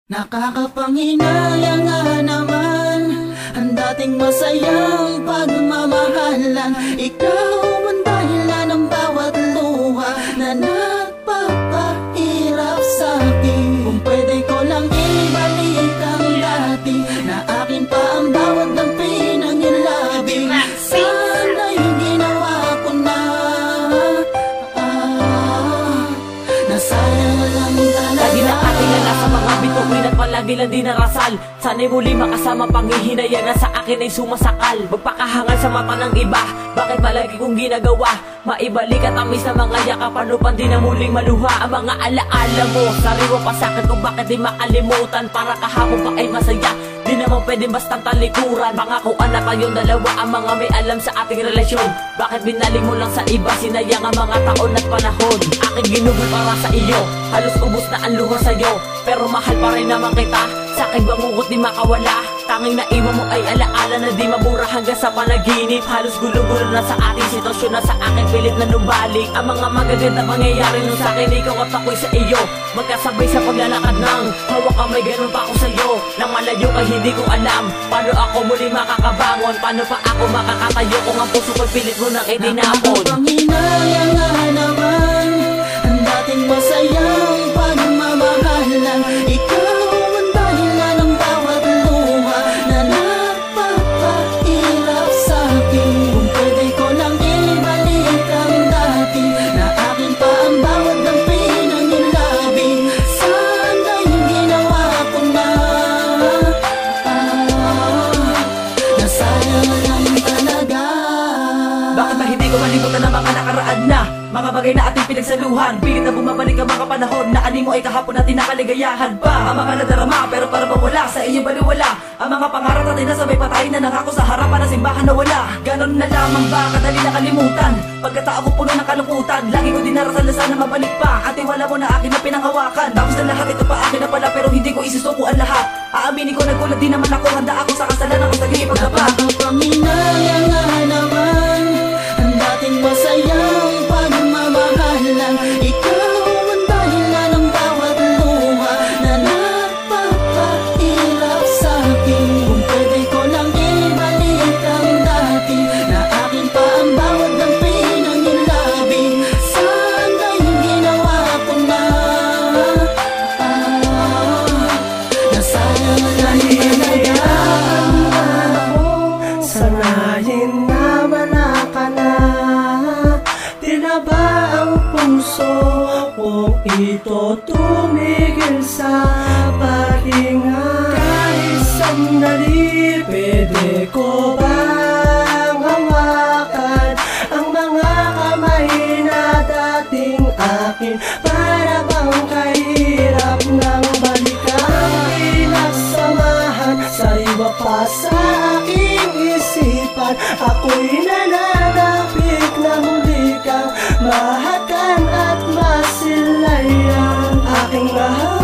Nakakapanginaya nga naman ang dating masayang pagmamahalan. Ikaw ang dahilan ng bawat luha na nagpapahirap sa'kin. Kung pwede ko lang ibalik ang dati na akin pa ang bawat dampi ng iyong sana'y ginawa ko na. Nasayang lang talaga. Lagi na kakilala sa mga bituin at palagi lang din narasal. Sana'y muli makasama panghihinayang na sa akin ay sumasakal. Magpakahangal sa mata ng iba, bakit palagi kong ginagawa? Maibalik at amis na mga yakapan upang di na muling maluha ang mga alaala mo. Sariwa pa sa'kin kung bakit di makalimutan. Para kahapon pa ay masaya, di naman pwedeng bastang talikuran. Pangakuan na kayong dalawa ang mga may alam sa ating relasyon. Bakit binaling mo lang sa iba, sinayang ang mga taon at panahon. Aking ginugol para sa iyo, halos ubos na ang luha sa'yo. Pero mahal pa rin naman kita, sa aking bangungot di makawala. Tanging naiwan mo ay alaala na di mabura hanggang sa panaginip. Halos gulo-gulo na sa ating sitwasyon na sa aking pilit na numbalik. Ang mga magaganda pangyayari nun sa akin, ikaw at ako'y sa iyo. Magkasabay sa paglalakad ng hawak kamay, ganun pa ako sa'yo. Nang malayo ka hindi ko alam paano ako muli makakabangon. Paano pa ako makakatayo kung ang puso ko'y pilit mo nang itinapon. Nakakapanginaya nga naman ang dating masayang pagmamahalan. Ikaw ang dahilan ng bawat luha na nagpapahirap sa'kin. Kung pwede ko lang ibalik ang dati na akin pa ang bawat dampi ng iyong labi. Sana'y ginawa ko na. Nasayang lang talaga. Bakit ba hindi ko malimutan ang mga nakaraan na mga bagay na ating pinagsaluhan? Pilit na bumabalik ang mga panahon na ani mo ay kahapon natin nakaligayahan pa. Ang mga nadarama pero para mawala sa iyong baliwala. Ang mga pangarap natin na sabay patayin na nangako sa harapan ng simbahan na wala. Ganon na lamang ba kadali na kalimutan? Pagkatao ko puno ng kalungkutan, lagi ko dinarasal na sana mabalik pa. At wala mo na akin na pinanghawakan. Tapos na lahat ito pa akin na pala pero hindi ko isusuko ang lahat. Aaminin ko nagkulat din naman ako, handa ako sa kasalanan ko sa iyong ipagdapa. Nakakapanginaya nga naman ang dating masayang pagmamahalan. Ikaw ang dahilan ng bawat luha na nagpapahirap sa'kin. Kung pwede ko lang ibalik ang dati na akin pa ang bawat dampi ng iyong labi. Sana'y ginawa ko na. Nasayang lang talaga. Sanayin na wala ka na. Tila ba ang puso kong ito tumigil sa pahinga? Kahit sandali, pwede ko bang hawakan ang mga kamay na dating akin? Para bang kahirap ng balikan? Pinagsamahan sa iba pa sa aking isipan. Ako'y nananapik na muli kang mahakan at masilayan. Aking mahal